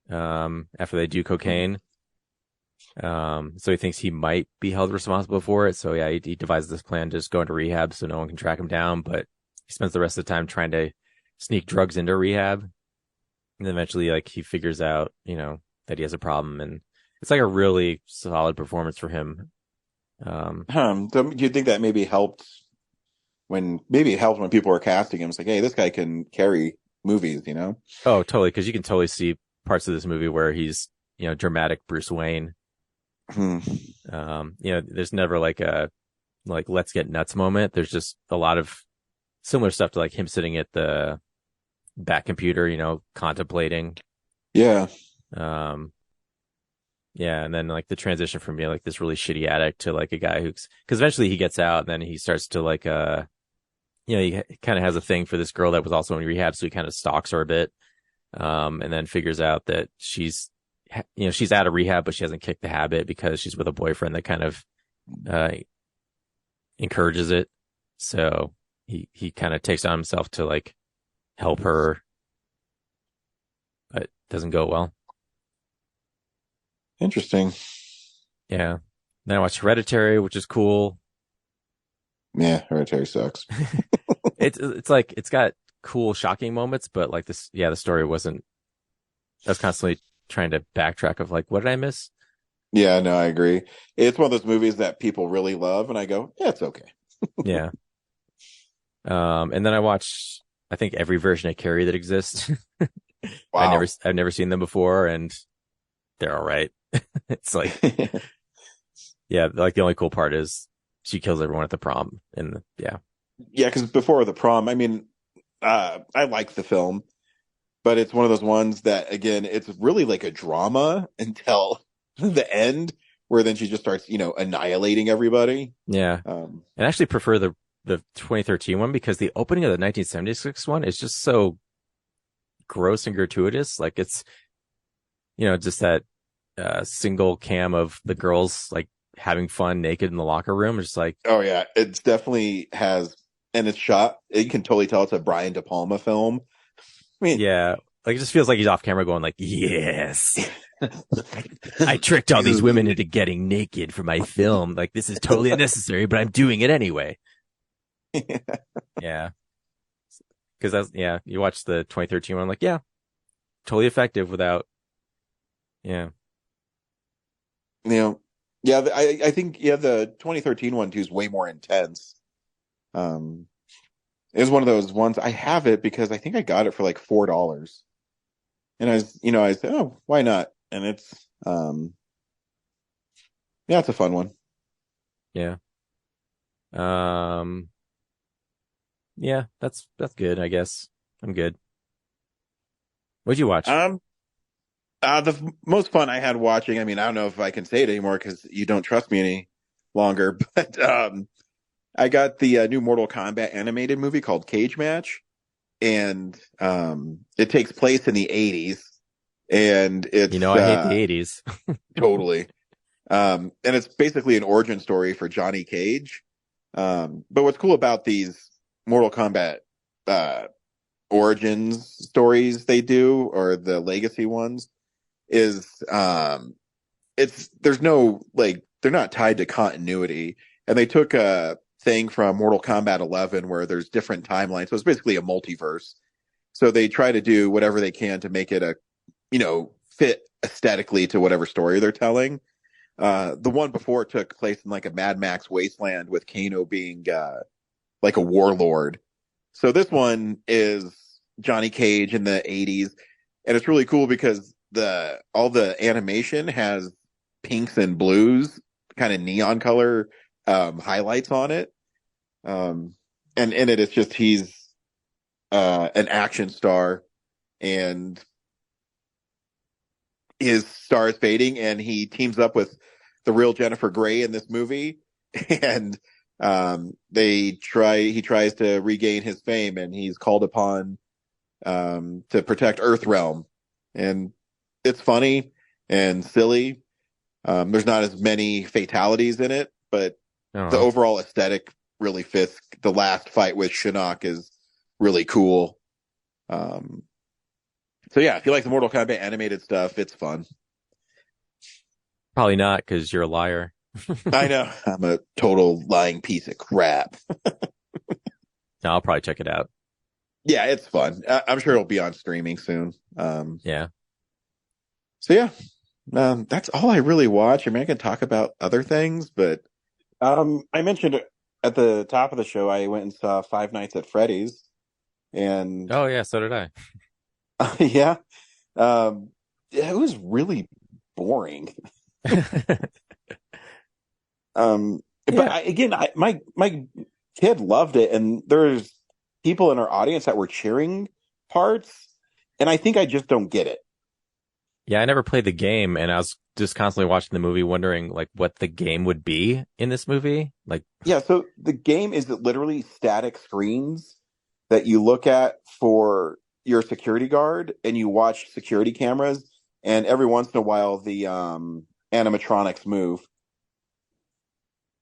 after they do cocaine. So he thinks he might be held responsible for it. So yeah, he devises this plan to just go into rehab so no one can track him down, but he spends the rest of the time trying to sneak drugs into rehab. And then eventually like he figures out, that he has a problem, and it's like a really solid performance for him. Do you think that maybe helped when people were casting him? It's like, hey, this guy can carry movies, Oh, totally. Because you can totally see parts of this movie where he's, dramatic Bruce Wayne. There's never like a let's get nuts moment. There's just a lot of similar stuff to like him sitting at the back computer, contemplating. Yeah. Yeah, and then like the transition from being like this really shitty addict to like a guy because eventually he gets out, and then he starts to like he kind of has a thing for this girl that was also in rehab, so he kind of stalks her a bit, and then figures out that she's out of rehab, but she hasn't kicked the habit because she's with a boyfriend that kind of encourages it. So he kind of takes on himself to like help her, but it doesn't go well. Interesting. Yeah. Then I watched Hereditary, which is cool. Yeah, Hereditary sucks. It's like it's got cool, shocking moments, but like this, the story wasn't. I was constantly trying to backtrack of like, what did I miss? Yeah, no, I agree. It's one of those movies that people really love, and I go, yeah, it's okay. Yeah. And then I watched, I think, every version of Carrie that exists. Wow. I've never seen them before, and they're all right. It's like, yeah, like the only cool part is she kills everyone at the prom, and yeah, because before the prom, I mean, I like the film, but it's one of those ones that, again, it's really like a drama until the end, where then she just starts, annihilating everybody. Yeah, and I actually prefer the 2013 one because the opening of the 1976 one is just so gross and gratuitous. Like it's, just that single cam of the girls like having fun naked in the locker room. It's just like, oh yeah, it definitely has, and it's shot. You can totally tell it's a Brian De Palma film. I mean, yeah, like it just feels like he's off camera going like, yes, I tricked all these women into getting naked for my film. Like this is totally unnecessary, but I'm doing it anyway. Yeah. Because you watch the 2013 one, I'm like, yeah, totally effective without, yeah. I think, the 2013 one too is way more intense. It was one of those ones, I have it because I think I got it for like $4. And I said, oh, why not? And it's, it's a fun one. Yeah. Yeah, that's good, I guess. I'm good. What'd you watch? The most fun I had watching, I mean, I don't know if I can say it anymore because you don't trust me any longer, but I got the new Mortal Kombat animated movie called Cage Match. and it takes place in the 80s, and it's I hate the 80s. Totally. And it's basically an origin story for Johnny Cage. But what's cool about these Mortal Kombat origins stories they do, or the legacy ones, is there's no, like, they're not tied to continuity. And they took a thing from Mortal Kombat 11 where there's different timelines. So it's basically a multiverse. So they try to do whatever they can to make it fit aesthetically to whatever story they're telling. The one before took place in like a Mad Max wasteland with Kano being like a warlord. So this one is Johnny Cage in the 80s, and it's really cool because all the animation has pinks and blues, kind of neon color highlights on it. And in it, it's just he's an action star, and his star is fading, and he teams up with the real Jennifer Grey in this movie, and he tries to regain his fame, and he's called upon to protect Earthrealm. And it's funny and silly. There's not as many fatalities in it, but the overall aesthetic really fits. The last fight with Shinnok is really cool. So yeah, if you like the Mortal Kombat animated stuff, it's fun. Probably not, because you're a liar. I know. I'm a total lying piece of crap. No, I'll probably check it out. Yeah, it's fun. I'm sure it'll be on streaming soon. Yeah. So yeah, that's all I really watch. I mean, I can talk about other things, but I mentioned at the top of the show, I went and saw Five Nights at Freddy's, and oh yeah, so did I. Yeah, it was really boring. But my kid loved it, and there's people in our audience that were cheering parts, and I think I just don't get it. Yeah, I never played the game, and I was just constantly watching the movie, wondering like what the game would be in this movie. Like, yeah, so the game is literally static screens that you look at for your security guard, and you watch security cameras, and every once in a while the animatronics move.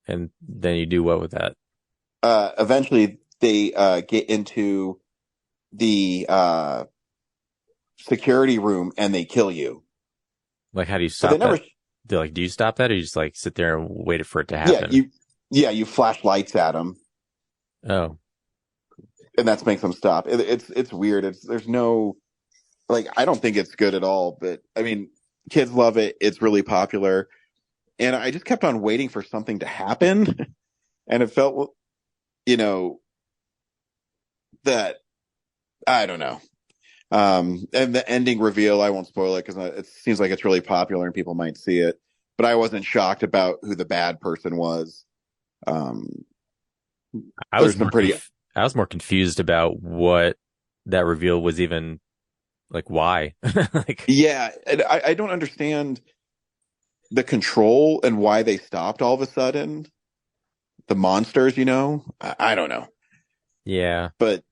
And then you do what with that? Eventually they get into the security room and they kill you. Like, how do you stop that? Do you stop that, or you just like sit there and wait for it to happen? You flash lights at them. Oh. And that makes them stop. It's weird. There's no, like, I don't think it's good at all, but I mean, kids love it. It's really popular. And I just kept on waiting for something to happen. And it felt, that, I don't know. And the ending reveal, I won't spoil it because it seems like it's really popular and people might see it. But I wasn't shocked about who the bad person was. I was more confused about what that reveal was even, like, why. Yeah, and I don't understand the control and why they stopped all of a sudden. The monsters, I don't know. Yeah. But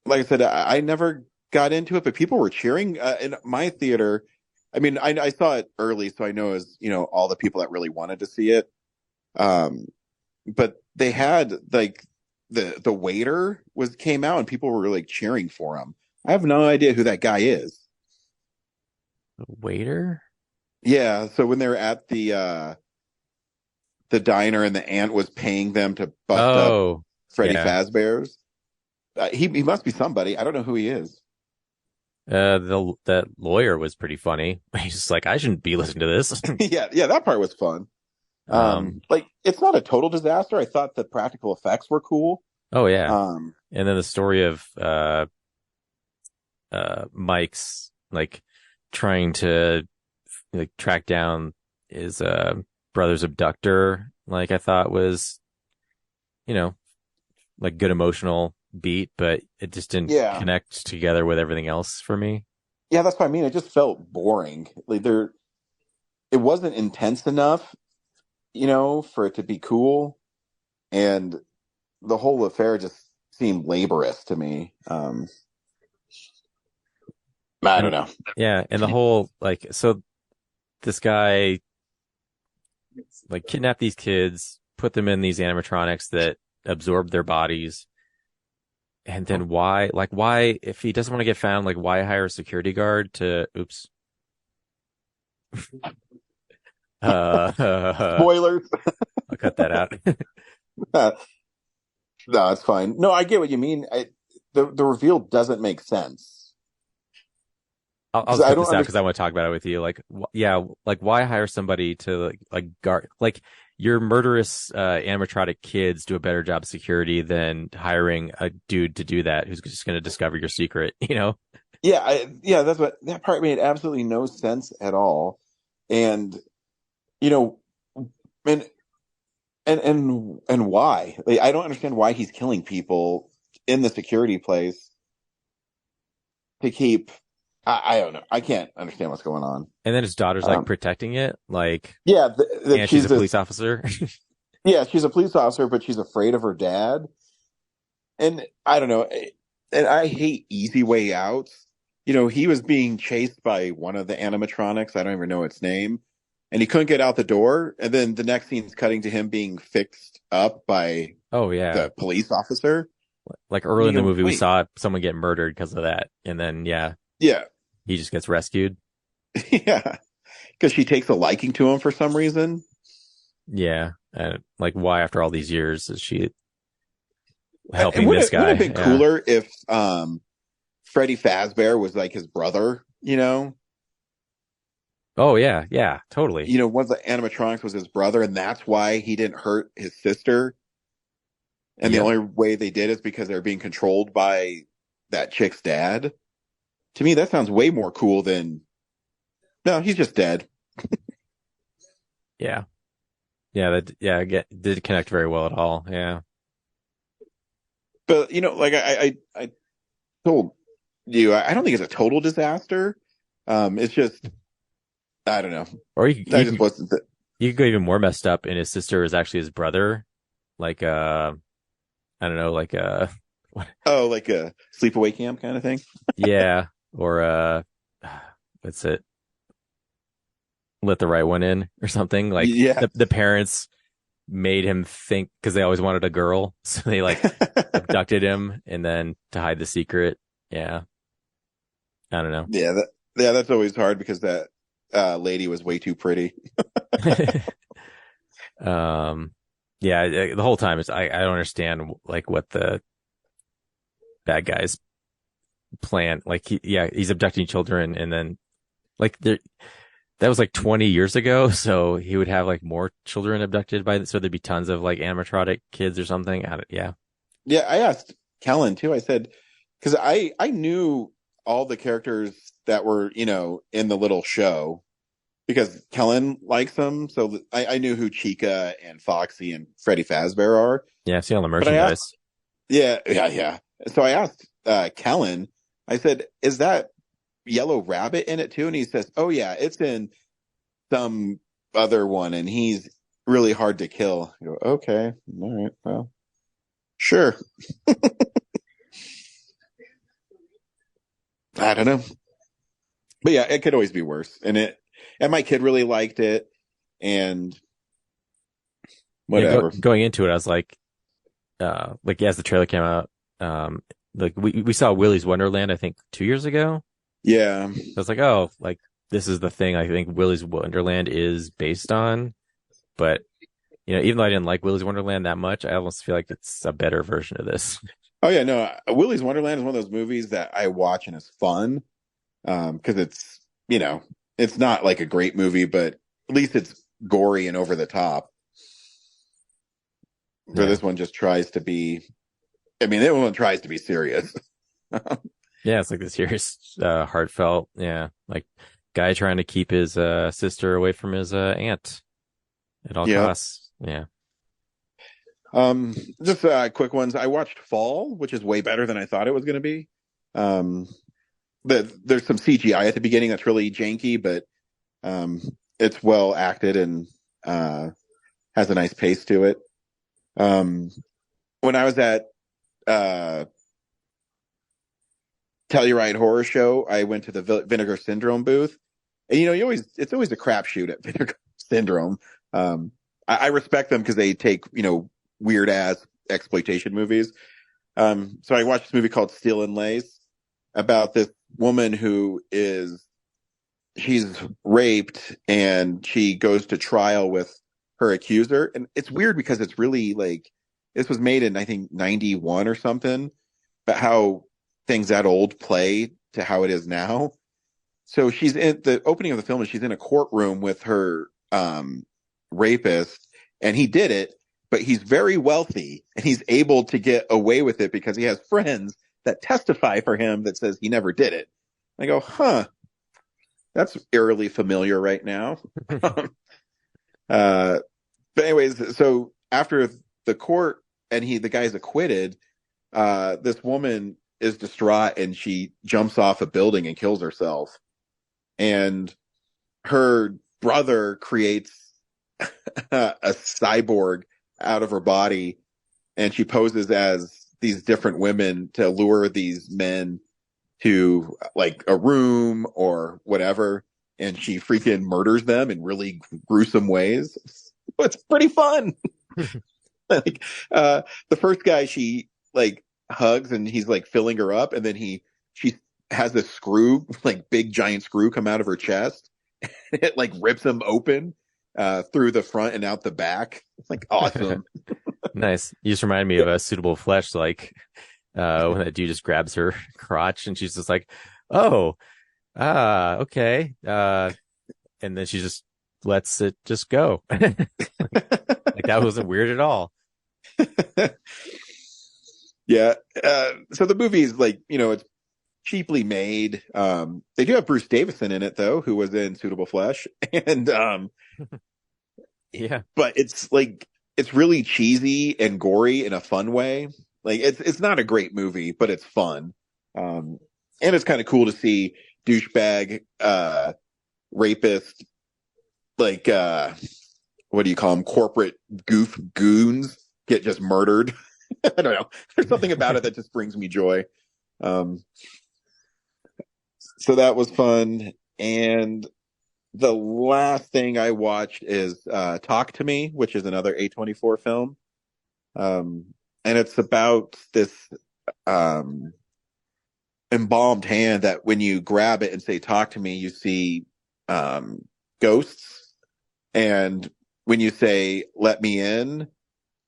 like I said, I never got into it, but people were cheering in my theater. I mean, I saw it early, so I know it was, all the people that really wanted to see it. But they had like the waiter came out and people were like cheering for him. I have no idea who that guy is. The waiter? Yeah. So when they were at the diner and the aunt was paying them to bust up Freddy Fazbear's, he must be somebody. I don't know who he is. That lawyer was pretty funny. He's just like, I shouldn't be listening to this. Yeah, that part was fun. Like, it's not a total disaster. I thought the practical effects were cool. Oh yeah. And then the story of Mike's like trying to like track down his brother's abductor, like I thought was, like good emotional beat, but it just didn't connect together with everything else for me. Yeah, that's what I mean. It just felt boring. Like it wasn't intense enough, for it to be cool. And the whole affair just seem laborious to me. I don't know. Yeah, and the whole like, so this guy like kidnapped these kids, put them in these animatronics that absorb their bodies, and then why, if he doesn't want to get found, like why hire a security guard to? Oops. Spoilers. I'll cut that out. No, it's fine. No, I get what you mean. The reveal doesn't make sense. I'll cut this out because I want to talk about it with you. Like, like why hire somebody to like guard? Like your murderous animatronic kids do a better job of security than hiring a dude to do that who's just going to discover your secret. You know? Yeah, that part made absolutely no sense at all. And you know, and why? Like, I don't understand why he's killing people in the security place to keep. I don't know. I can't understand what's going on. And then his daughter's like protecting it, like and she's a police officer. Yeah, she's a police officer, but she's afraid of her dad. And I don't know. And I hate easy way outs. You know, he was being chased by one of the animatronics. I don't even know its name. And he couldn't get out the door. And then the next scene's cutting to him being fixed up by the police officer. Like early in the movie, we saw someone get murdered because of that. And then, he just gets rescued. Yeah. Because she takes a liking to him for some reason. Yeah. And like, why after all these years is she helping this guy? It would have been cooler if Freddy Fazbear was like his brother, you know? Oh, yeah. Yeah, totally. You know, one of the animatronics was his brother, and that's why he didn't hurt his sister. And the only way they did is because they were being controlled by that chick's dad. To me, that sounds way more cool than, no, he's just dead. Yeah. Yeah, did connect very well at all. Yeah. But, you know, like I told you, I don't think it's a total disaster. It's just, I don't know. Or you could go even more messed up, and his sister is actually his brother. Like, I don't know, like like a sleepaway camp kind of thing. Yeah, or what's it? Let the Right One In or something. Like, the parents made him think because they always wanted a girl, so they like abducted him, and then to hide the secret. Yeah, I don't know. Yeah, that's always hard because that lady was way too pretty. Yeah, the whole time I don't understand like what the bad guys plan. Like he's abducting children, and then like that was like 20 years ago, so he would have like more children abducted so there'd be tons of like animatronic kids or something. Yeah, I asked Kellen too. I said because I knew all the characters that were, you know, in the little show. Because Kellen likes them, so I knew who Chica and Foxy and Freddy Fazbear are. Yeah, I've seen all the merchandise. Yeah. So I asked Kellen, I said, is that Yellow Rabbit in it too? And he says, oh yeah, it's in some other one, and he's really hard to kill. I go, okay, all right, well, sure. I don't know. But yeah, it could always be worse. And my kid really liked it, and whatever. Yeah, going into it, I was like as the trailer came out, like we saw Willy's Wonderland, I think 2 years ago. Yeah. I was like, oh, like this is the thing I think Willy's Wonderland is based on. But, you know, even though I didn't like Willy's Wonderland that much, I almost feel like it's a better version of this. Oh yeah, no, Willy's Wonderland is one of those movies that I watch and it's fun. Cause it's, you know, it's not like a great movie, but at least it's gory and over the top. So this one just tries to be, that one tries to be serious. Yeah, it's like this serious, heartfelt, like guy trying to keep his sister away from his aunt at all costs. Yeah. Just quick ones. I watched Fall, which is way better than I thought it was going to be. There's some CGI at the beginning that's really janky, but it's well acted and has a nice pace to it. When I was at Telluride Horror Show, I went to the Vinegar Syndrome booth. And, it's always a crapshoot at Vinegar Syndrome. I respect them because they take, weird ass exploitation movies. So I watched this movie called Steel and Lace about this woman who she's raped and she goes to trial with her accuser. And it's weird because it's really this was made in, I think, 91 or something, but how things that old play to how it is now. So she's in the opening of the film and she's in a courtroom with her rapist, and he did it, but he's very wealthy and he's able to get away with it because he has friends that testify for him that says he never did it. I go, that's eerily familiar right now. But anyways, so after the court and the guy's acquitted, this woman is distraught and she jumps off a building and kills herself. And her brother creates a cyborg out of her body, and she poses as these different women to lure these men to a room or whatever, and she freaking murders them in really gruesome ways. It's pretty fun. The first guy she hugs and he's filling her up, and then she has this screw, big giant screw, come out of her chest. It rips him open through the front and out the back. It's awesome. Nice. You just remind me of a Suitable Flesh, when that dude just grabs her crotch and she's just like, oh, okay. And then she just lets it just go. That wasn't weird at all. Yeah. So the movie is it's cheaply made. They do have Bruce Davison in it though, who was in Suitable Flesh. And yeah, but it's it's really cheesy and gory in a fun way. It's not a great movie, but it's fun. And it's kind of cool to see douchebag rapist, what do you call them, corporate goons get just murdered. I don't know. There's something about it that just brings me joy. So that was fun. And the last thing I watched is Talk to Me, which is another A24 film. And it's about this embalmed hand that when you grab it and say, talk to me, you see ghosts. And when you say, let me in,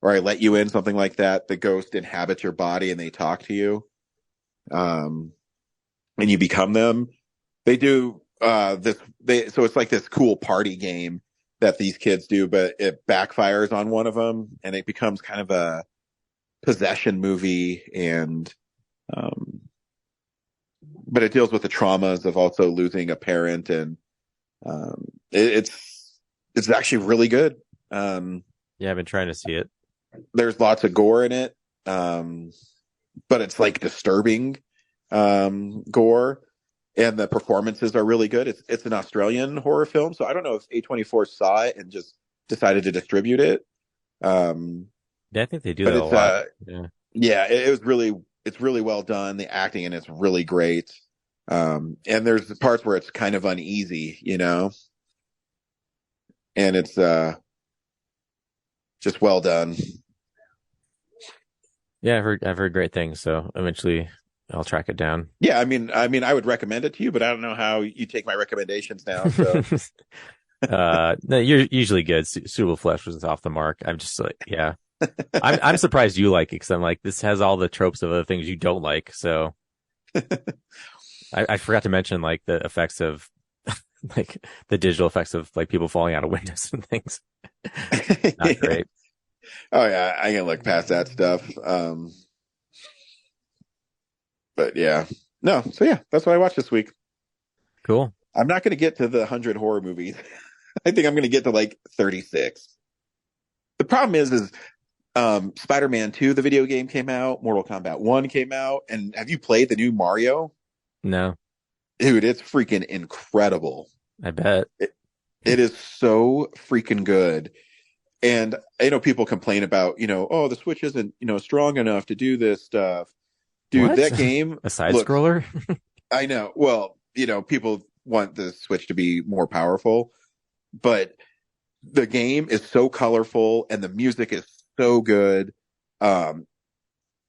or I let you in, something like that, the ghost inhabits your body and they talk to you. And you become them. They do so it's this cool party game that these kids do, but it backfires on one of them and it becomes kind of a possession movie. And but it deals with the traumas of also losing a parent, and it's actually really good. Yeah, I've been trying to see it. There's lots of gore in it, but it's disturbing gore, and the performances are really good. It's an Australian horror film, so I don't know if A24 saw it and just decided to distribute it. Yeah, I think they do that a lot. Yeah, it's really well done. The acting in it's really great. And there's the parts where it's kind of uneasy, and it's just well done. Yeah, I've heard great things, so eventually I'll track it down. Yeah, I mean, I would recommend it to you, but I don't know how you take my recommendations now. So, no, you're usually good. Suitable Flesh was off the mark. I'm just yeah. I'm surprised you like it, because I'm this has all the tropes of other things you don't like. So I forgot to mention the effects of the digital effects of people falling out of windows and things. Not great. Oh yeah, I can look past that stuff. But yeah, no. So yeah, that's what I watched this week. Cool. I'm not going to get to the 100 horror movies. I think I'm going to get to 36. The problem is Spider-Man 2, the video game, came out. Mortal Kombat 1 came out. And have you played the new Mario? No. Dude, it's freaking incredible. I bet. It is so freaking good. And I know people complain about, oh, the Switch isn't, strong enough to do this stuff. Dude, What? that game. A side scroller? I know. Well, people want the Switch to be more powerful, but the game is so colorful and the music is so good. And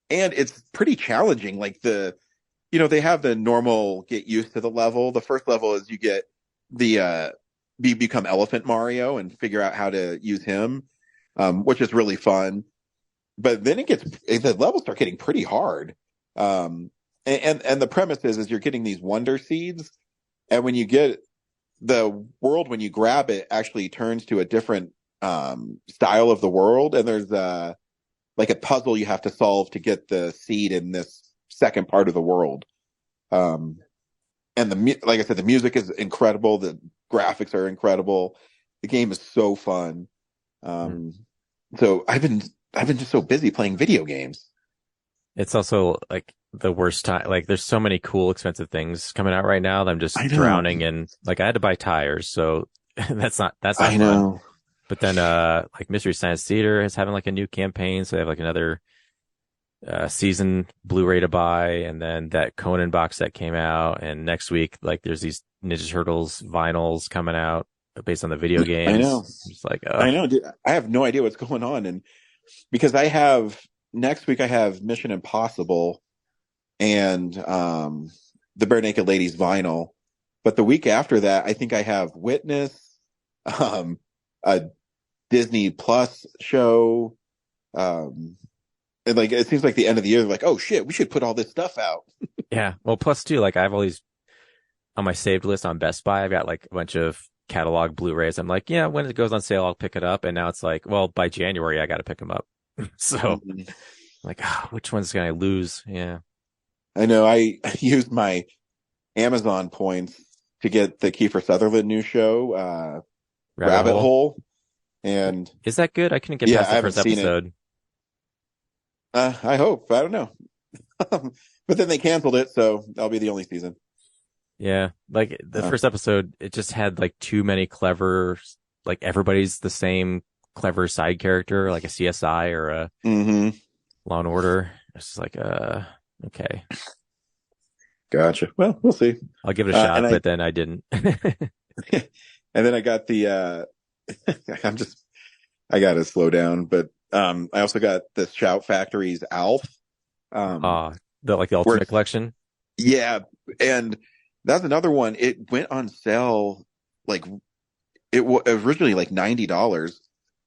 it's pretty challenging. Like they have the normal get used to the level. The first level is you get become Elephant Mario and figure out how to use him, which is really fun. But then the levels start getting pretty hard. And the premise is you're getting these wonder seeds, and when you get the world, when you grab it, actually turns to a different style of the world, and there's like a puzzle you have to solve to get the seed in this second part of the world. And like I said, the music is incredible. The graphics are incredible. The game is so fun. So I've been just so busy playing video games. It's also like the worst time. Like there's so many cool, expensive things coming out right now that I'm just drowning in. Like I had to buy tires, so that's not I know. Fun. But then, like Mystery Science Theater is having like a new campaign, so they have like another season Blu-ray to buy, and then that Conan box set came out, and next week like there's these Ninja Turtles vinyls coming out based on the video games. I know. I'm just like, I know, dude. I have no idea what's going on, and because next week I have Mission Impossible and the Bare Naked Ladies vinyl, but the week after that I think I have Witness, a Disney Plus show, and like it seems like the end of the year, they're like, oh shit, we should put all this stuff out. Yeah, well, plus too, like I have all these on my saved list on Best Buy. I've got like a bunch of catalog Blu-rays. I'm like, yeah, when it goes on sale, I'll pick it up. And now it's like, well, by January, I got to pick them up. So, like, which one's going to lose? Yeah, I know. I used my Amazon points to get the Kiefer Sutherland new show, Rabbit Hole. And is that good? I couldn't get past the first episode. I hope. I don't know. But then they canceled it, so that'll be the only season. Yeah, like the first episode, it just had like too many clever, like everybody's the same clever side character, like a CSI or a Law and Order. It's just like, okay. Gotcha. Well, we'll see. I'll give it a shot, but then I didn't. And then I got the, I got to slow down, but I also got the Shout Factory's Alf. The Ultimate Collection? Yeah, and that's another one. It went on sale, like, it was originally like $90,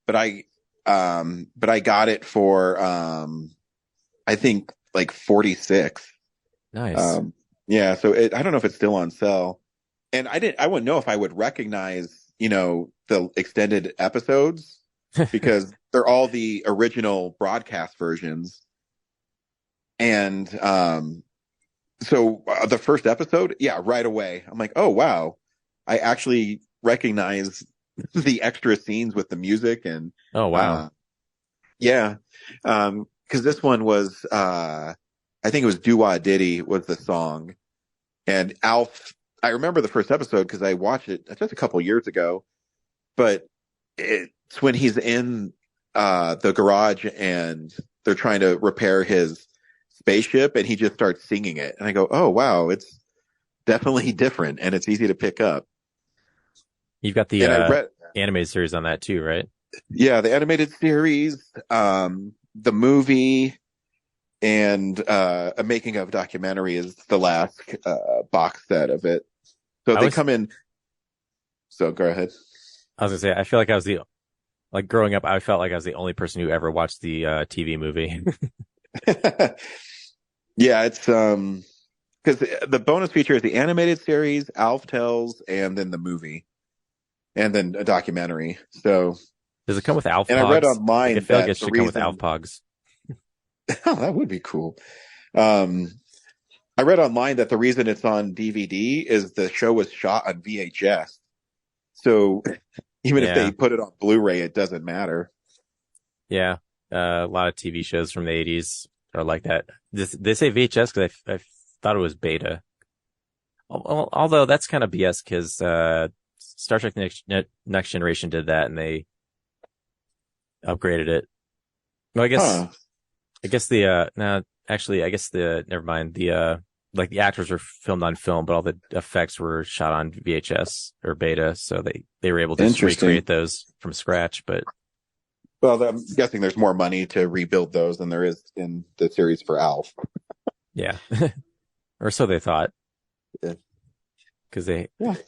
but I got it for, I think like 46. Nice. Yeah. So I don't know if it's still on sale, and I wouldn't know if I would recognize, the extended episodes because they're all the original broadcast versions. And, so the first episode, yeah, right away, I'm like, oh, wow. I actually recognize the extra scenes with the music and. Oh, wow. Yeah. Cause this one was, I think it was Doo-Wah Diddy was the song, and Alf. I remember the first episode cause I watched it just a couple years ago, but it's when he's in, the garage and they're trying to repair his spaceship and he just starts singing it, and I go, oh wow, it's definitely different and it's easy to pick up. You've got the animated series on that too, right? Yeah, the animated series, the movie, and a making of documentary is the last box set of it. So they come in. So go ahead. I was gonna say, I feel like I was growing up, I felt like I was the only person who ever watched the TV movie. Yeah, it's because the bonus feature is the animated series, Alf Tales, and then the movie, and then a documentary. So does it come with Alf Pogs? And I read online I feel like it should come with Alf Pogs. Oh, that would be cool. I read online that the reason it's on DVD is the show was shot on VHS. So even if they put it on Blu-ray, it doesn't matter. Yeah. A lot of TV shows from the 80s are like that. They say VHS because I thought it was beta. Although that's kind of BS because Star Trek Next Generation did that, and they upgraded it. Well, I guess the never mind. The like the actors were filmed on film, but all the effects were shot on VHS or beta, so they were able to just recreate those from scratch. But well, I'm guessing there's more money to rebuild those than there is in the series for Alf. Yeah, or so they thought. Yeah, because they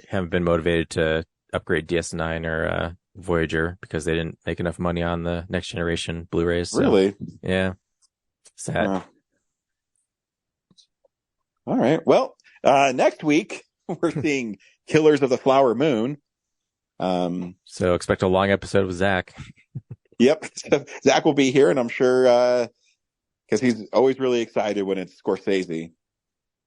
haven't been motivated to upgrade DS9 or Voyager because they didn't make enough money on the next generation Blu-rays. So, really? Yeah. Sad. All right. Well, next week we're seeing Killers of the Flower Moon. So expect a long episode with Zach. Yep. Zach will be here, and I'm sure because he's always really excited when it's Scorsese.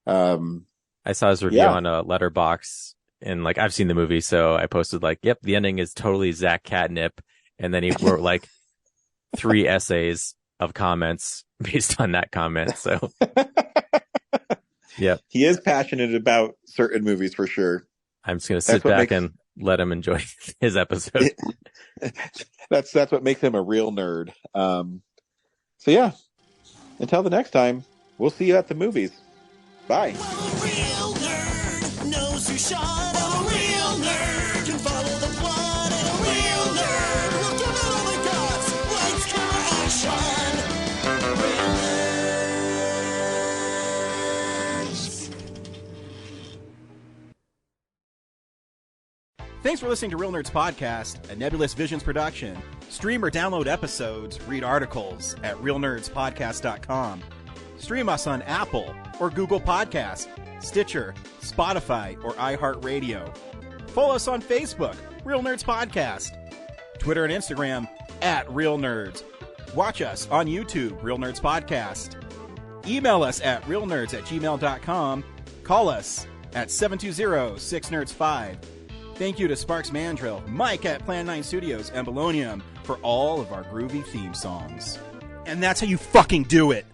I saw his review on a Letterboxd, and like I've seen the movie, so I posted like, "Yep, the ending is totally Zach catnip," and then he wrote like 3 essays of comments based on that comment. So, yeah, he is passionate about certain movies for sure. I'm just gonna sit back and let him enjoy his episode. That's what makes him a real nerd. So yeah, until the next time, we'll see you at the movies. Bye. Well, a real nerd knows who shot. A real nerd can follow the plot. And a real nerd will give it all they got. Lights, camera, action. Real nerds. Thanks for listening to Real Nerds Podcast, a Nebulous Visions production. Stream or download episodes, read articles at realnerdspodcast.com. Stream us on Apple or Google Podcast, Stitcher, Spotify, or iHeartRadio. Follow us on Facebook, Real Nerds Podcast, Twitter and Instagram at Real Nerds. Watch us on YouTube, Real Nerds Podcast. Email us at realnerds@gmail.com. Call us at 720-6nerds5. Thank you to Sparks Mandrill, Mike at Plan 9 Studios, and Bolognium for all of our groovy theme songs. And that's how you fucking do it!